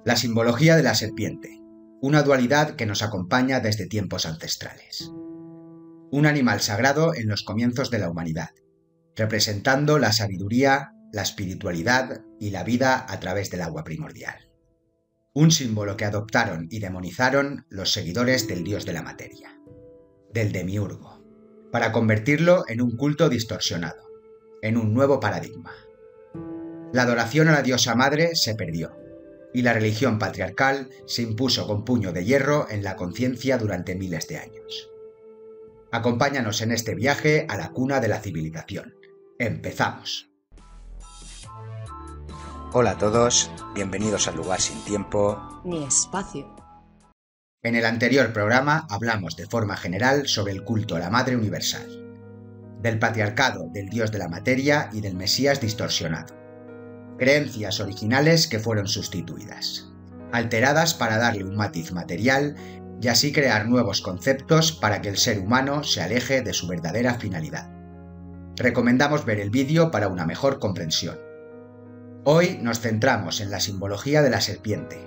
La simbología de la serpiente, una dualidad que nos acompaña desde tiempos ancestrales. Un animal sagrado en los comienzos de la humanidad, representando la sabiduría, la espiritualidad y la vida a través del agua primordial. Un símbolo que adoptaron y demonizaron los seguidores del dios de la materia, del demiurgo, para convertirlo en un culto distorsionado, en un nuevo paradigma. La adoración a la diosa madre se perdió, y la religión patriarcal se impuso con puño de hierro en la conciencia durante miles de años. Acompáñanos en este viaje a la cuna de la civilización. ¡Empezamos! Hola a todos, bienvenidos al lugar sin tiempo ni espacio. En el anterior programa hablamos de forma general sobre el culto a la Madre Universal, del patriarcado del dios de la materia y del Mesías distorsionado. Creencias originales que fueron sustituidas, alteradas para darle un matiz material y así crear nuevos conceptos para que el ser humano se aleje de su verdadera finalidad. Recomendamos ver el vídeo para una mejor comprensión. Hoy nos centramos en la simbología de la serpiente,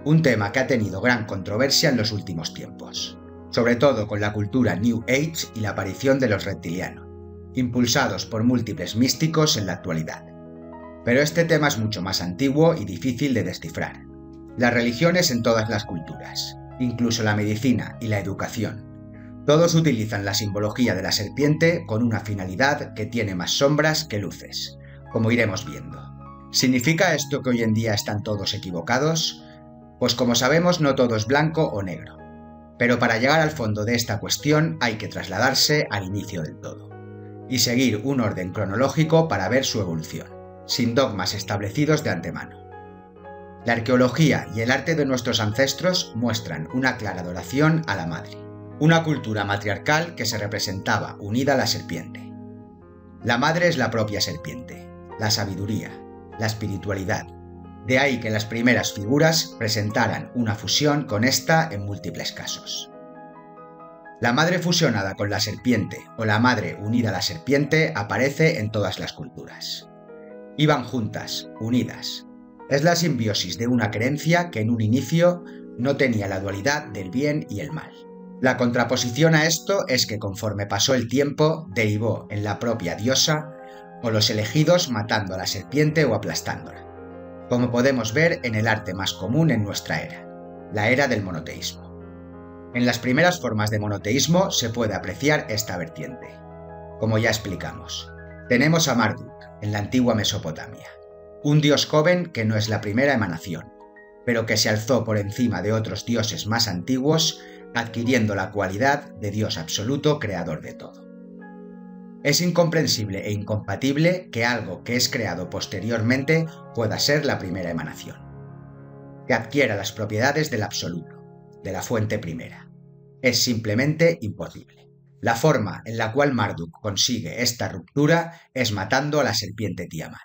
un tema que ha tenido gran controversia en los últimos tiempos, sobre todo con la cultura New Age y la aparición de los reptilianos, impulsados por múltiples místicos en la actualidad. Pero este tema es mucho más antiguo y difícil de descifrar. Las religiones en todas las culturas, incluso la medicina y la educación, todos utilizan la simbología de la serpiente con una finalidad que tiene más sombras que luces, como iremos viendo. ¿Significa esto que hoy en día están todos equivocados? Pues como sabemos, no todo es blanco o negro. Pero para llegar al fondo de esta cuestión hay que trasladarse al inicio del todo, y seguir un orden cronológico para ver su evolución, sin dogmas establecidos de antemano. La arqueología y el arte de nuestros ancestros muestran una clara adoración a la madre, una cultura matriarcal que se representaba unida a la serpiente. La madre es la propia serpiente, la sabiduría, la espiritualidad. De ahí que las primeras figuras presentaran una fusión con esta en múltiples casos. La madre fusionada con la serpiente o la madre unida a la serpiente aparece en todas las culturas. Iban juntas, unidas. Es la simbiosis de una creencia que en un inicio no tenía la dualidad del bien y el mal. La contraposición a esto es que conforme pasó el tiempo derivó en la propia diosa o los elegidos matando a la serpiente o aplastándola, como podemos ver en el arte más común en nuestra era, la era del monoteísmo. En las primeras formas de monoteísmo se puede apreciar esta vertiente. Como ya explicamos, tenemos a Marduk en la antigua Mesopotamia, un dios joven que no es la primera emanación, pero que se alzó por encima de otros dioses más antiguos, adquiriendo la cualidad de Dios absoluto creador de todo. Es incomprensible e incompatible que algo que es creado posteriormente pueda ser la primera emanación, que adquiera las propiedades del absoluto, de la fuente primera. Es simplemente imposible. La forma en la cual Marduk consigue esta ruptura es matando a la serpiente Tiamat,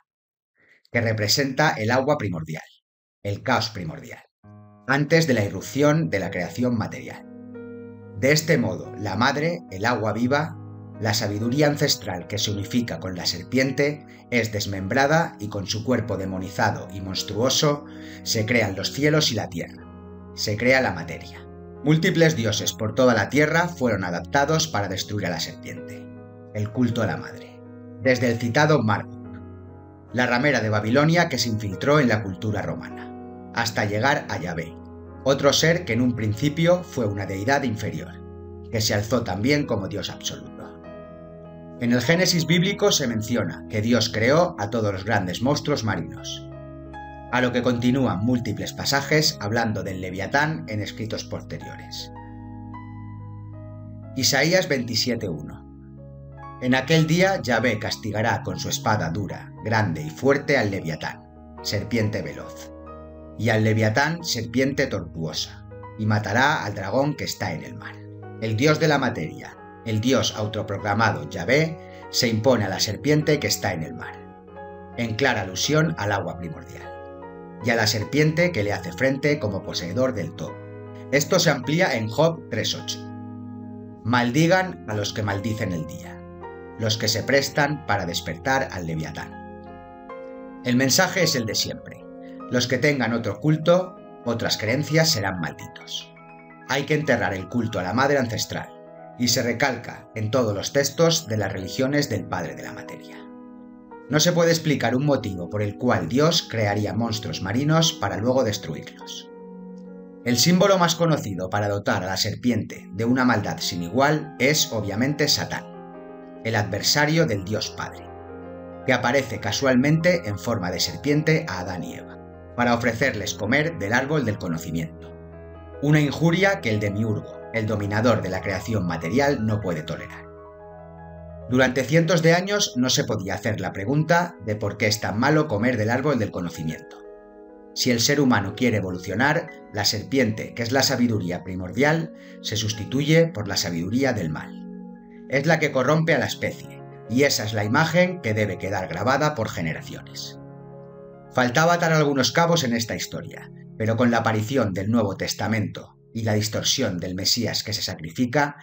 que representa el agua primordial, el caos primordial, antes de la irrupción de la creación material. De este modo, la madre, el agua viva, la sabiduría ancestral que se unifica con la serpiente, es desmembrada y con su cuerpo demonizado y monstruoso se crean los cielos y la tierra. Se crea la materia. Múltiples dioses por toda la tierra fueron adaptados para destruir a la serpiente. El culto a la madre. Desde el citado Marduk, la ramera de Babilonia que se infiltró en la cultura romana, hasta llegar a Yahvé, otro ser que en un principio fue una deidad inferior, que se alzó también como Dios absoluto. En el Génesis bíblico se menciona que Dios creó a todos los grandes monstruos marinos, a lo que continúan múltiples pasajes hablando del Leviatán en escritos posteriores. Isaías 27:1. En aquel día Yahvé castigará con su espada dura, grande y fuerte al Leviatán, serpiente veloz, y al Leviatán, serpiente tortuosa, y matará al dragón que está en el mar. El dios de la materia, el dios autoproclamado Yahvé, se impone a la serpiente que está en el mar, en clara alusión al agua primordial, y a la serpiente que le hace frente como poseedor del todo. Esto se amplía en Job 3:8. Maldigan a los que maldicen el día, los que se prestan para despertar al Leviatán. El mensaje es el de siempre. Los que tengan otro culto otras creencias serán malditos. Hay que enterrar el culto a la madre ancestral, y se recalca en todos los textos de las religiones del padre de la materia. No se puede explicar un motivo por el cual Dios crearía monstruos marinos para luego destruirlos. El símbolo más conocido para dotar a la serpiente de una maldad sin igual es obviamente Satán, el adversario del Dios Padre, que aparece casualmente en forma de serpiente a Adán y Eva, para ofrecerles comer del árbol del conocimiento. Una injuria que el demiurgo, el dominador de la creación material, no puede tolerar. Durante cientos de años no se podía hacer la pregunta de por qué es tan malo comer del árbol del conocimiento. Si el ser humano quiere evolucionar, la serpiente, que es la sabiduría primordial, se sustituye por la sabiduría del mal. Es la que corrompe a la especie, y esa es la imagen que debe quedar grabada por generaciones. Faltaba atar algunos cabos en esta historia, pero con la aparición del Nuevo Testamento y la distorsión del Mesías que se sacrifica,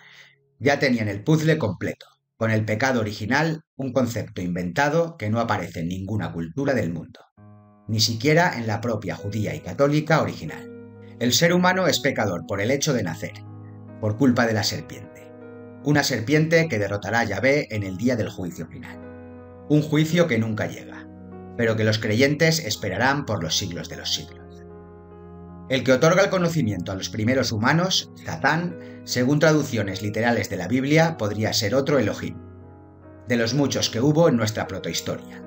ya tenían el puzzle completo. Con el pecado original, un concepto inventado que no aparece en ninguna cultura del mundo, ni siquiera en la propia judía y católica original. El ser humano es pecador por el hecho de nacer, por culpa de la serpiente. Una serpiente que derrotará a Yahvé en el día del juicio final. Un juicio que nunca llega, pero que los creyentes esperarán por los siglos de los siglos. El que otorga el conocimiento a los primeros humanos, Satán, según traducciones literales de la Biblia, podría ser otro Elohim, de los muchos que hubo en nuestra protohistoria.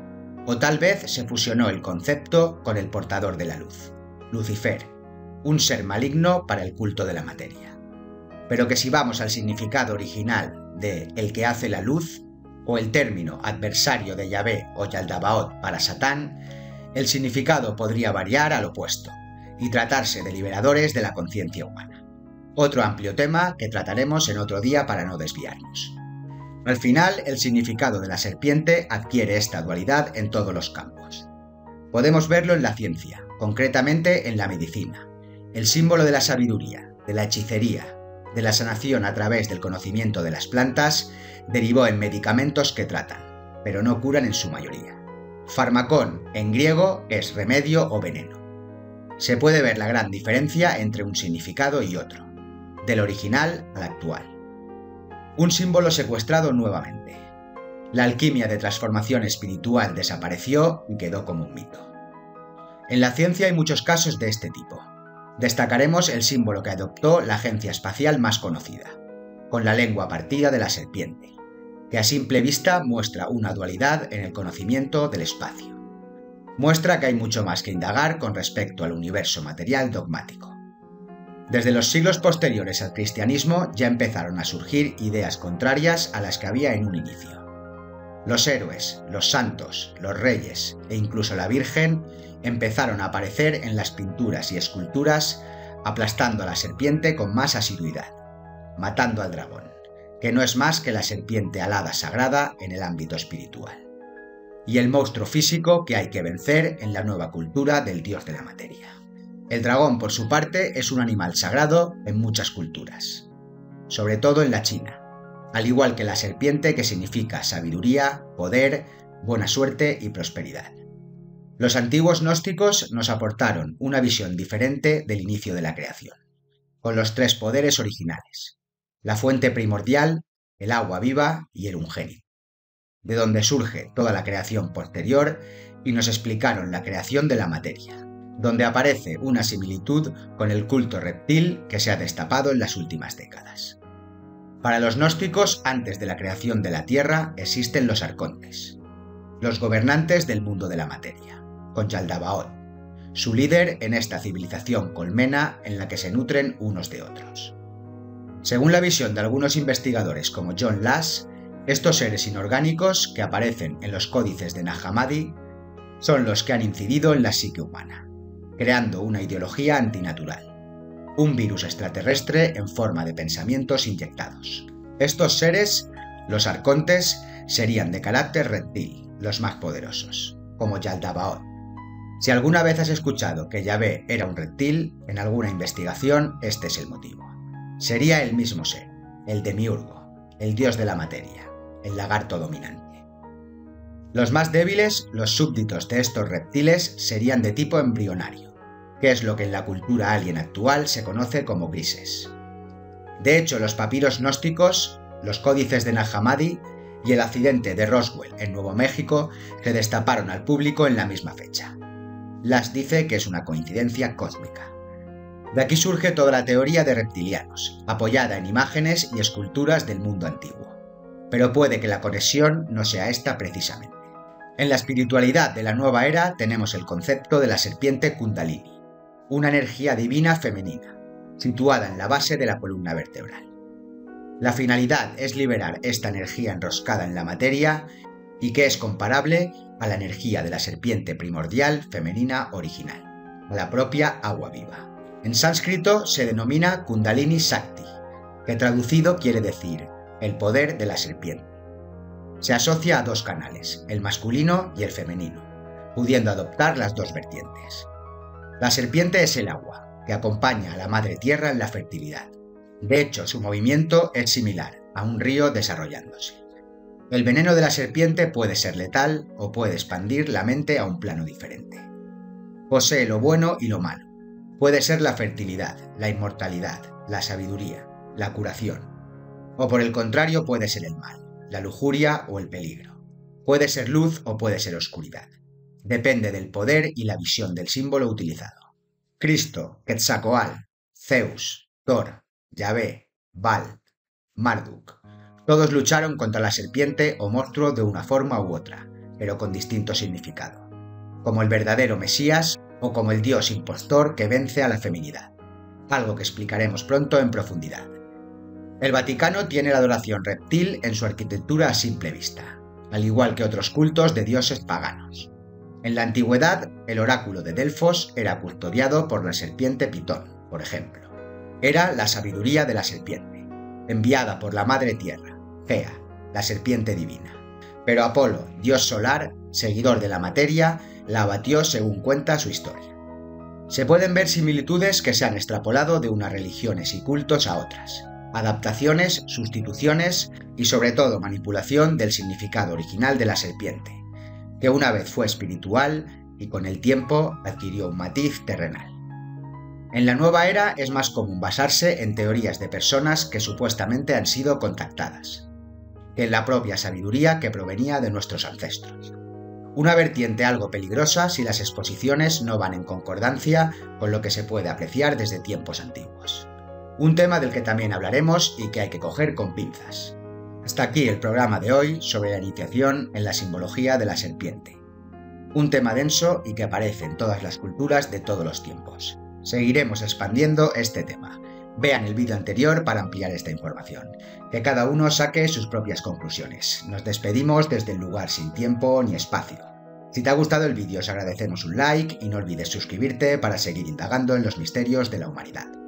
O tal vez se fusionó el concepto con el portador de la luz, Lucifer, un ser maligno para el culto de la materia. Pero que si vamos al significado original de el que hace la luz, o el término adversario de Yahvé o Yaldabaoth para Satán, el significado podría variar al opuesto, y tratarse de liberadores de la conciencia humana. Otro amplio tema que trataremos en otro día para no desviarnos. Al final, el significado de la serpiente adquiere esta dualidad en todos los campos. Podemos verlo en la ciencia, concretamente en la medicina, el símbolo de la sabiduría, de la hechicería, de la sanación a través del conocimiento de las plantas, derivó en medicamentos que tratan, pero no curan en su mayoría. Farmakón, en griego, es remedio o veneno. Se puede ver la gran diferencia entre un significado y otro, del original al actual. Un símbolo secuestrado nuevamente. La alquimia de transformación espiritual desapareció y quedó como un mito. En la ciencia hay muchos casos de este tipo. Destacaremos el símbolo que adoptó la agencia espacial más conocida, con la lengua partida de la serpiente, que a simple vista muestra una dualidad en el conocimiento del espacio. Muestra que hay mucho más que indagar con respecto al universo material dogmático. Desde los siglos posteriores al cristianismo ya empezaron a surgir ideas contrarias a las que había en un inicio. Los héroes, los santos, los reyes e incluso la Virgen empezaron a aparecer en las pinturas y esculturas aplastando a la serpiente con más asiduidad, matando al dragón, que no es más que la serpiente alada sagrada en el ámbito espiritual, y el monstruo físico que hay que vencer en la nueva cultura del dios de la materia. El dragón, por su parte, es un animal sagrado en muchas culturas, sobre todo en la China, al igual que la serpiente, que significa sabiduría, poder, buena suerte y prosperidad. Los antiguos gnósticos nos aportaron una visión diferente del inicio de la creación, con los tres poderes originales: la fuente primordial, el agua viva y el unigénito, de donde surge toda la creación posterior, y nos explicaron la creación de la materia, donde aparece una similitud con el culto reptil que se ha destapado en las últimas décadas. Para los gnósticos, antes de la creación de la Tierra, existen los arcontes, los gobernantes del mundo de la materia, con Yaldabaoth, su líder en esta civilización colmena en la que se nutren unos de otros. Según la visión de algunos investigadores como John Lass, estos seres inorgánicos que aparecen en los códices de Nag Hammadi son los que han incidido en la psique humana, creando una ideología antinatural, un virus extraterrestre en forma de pensamientos inyectados. Estos seres, los arcontes, serían de carácter reptil, los más poderosos, como Yaldabaoth. Si alguna vez has escuchado que Yahvé era un reptil, en alguna investigación este es el motivo. Sería el mismo ser, el demiurgo, el dios de la materia, el lagarto dominante. Los más débiles, los súbditos de estos reptiles, serían de tipo embrionario, que es lo que en la cultura alien actual se conoce como grises. De hecho, los papiros gnósticos, los códices de Nag Hammadi y el accidente de Roswell en Nuevo México se destaparon al público en la misma fecha. Lasch dice que es una coincidencia cósmica. De aquí surge toda la teoría de reptilianos, apoyada en imágenes y esculturas del mundo antiguo. Pero puede que la conexión no sea esta precisamente. En la espiritualidad de la nueva era tenemos el concepto de la serpiente Kundalini, una energía divina femenina, situada en la base de la columna vertebral. La finalidad es liberar esta energía enroscada en la materia y que es comparable a la energía de la serpiente primordial femenina original, a la propia agua viva. En sánscrito se denomina Kundalini Shakti, que traducido quiere decir el poder de la serpiente. Se asocia a dos canales, el masculino y el femenino, pudiendo adoptar las dos vertientes. La serpiente es el agua, que acompaña a la madre tierra en la fertilidad. De hecho, su movimiento es similar a un río desarrollándose. El veneno de la serpiente puede ser letal o puede expandir la mente a un plano diferente. Posee lo bueno y lo malo. Puede ser la fertilidad, la inmortalidad, la sabiduría, la curación. O por el contrario puede ser el mal, la lujuria o el peligro. Puede ser luz o puede ser oscuridad. Depende del poder y la visión del símbolo utilizado. Cristo, Quetzalcóatl, Zeus, Thor, Yahvé, Baal, Marduk. Todos lucharon contra la serpiente o monstruo de una forma u otra, pero con distinto significado, como el verdadero Mesías o como el dios impostor que vence a la feminidad, algo que explicaremos pronto en profundidad. El Vaticano tiene la adoración reptil en su arquitectura a simple vista, al igual que otros cultos de dioses paganos. En la antigüedad, el oráculo de Delfos era custodiado por la serpiente Pitón, por ejemplo. Era la sabiduría de la serpiente, enviada por la madre tierra, Gea, la serpiente divina. Pero Apolo, dios solar, seguidor de la materia, la abatió según cuenta su historia. Se pueden ver similitudes que se han extrapolado de unas religiones y cultos a otras, adaptaciones, sustituciones y sobre todo manipulación del significado original de la serpiente, que una vez fue espiritual y con el tiempo adquirió un matiz terrenal. En la nueva era es más común basarse en teorías de personas que supuestamente han sido contactadas, que en la propia sabiduría que provenía de nuestros ancestros. Una vertiente algo peligrosa si las exposiciones no van en concordancia con lo que se puede apreciar desde tiempos antiguos. Un tema del que también hablaremos y que hay que coger con pinzas. Hasta aquí el programa de hoy sobre la iniciación en la simbología de la serpiente. Un tema denso y que aparece en todas las culturas de todos los tiempos. Seguiremos expandiendo este tema. Vean el vídeo anterior para ampliar esta información. Que cada uno saque sus propias conclusiones. Nos despedimos desde el lugar sin tiempo ni espacio. Si te ha gustado el vídeo os agradecemos un like y no olvides suscribirte para seguir indagando en los misterios de la humanidad.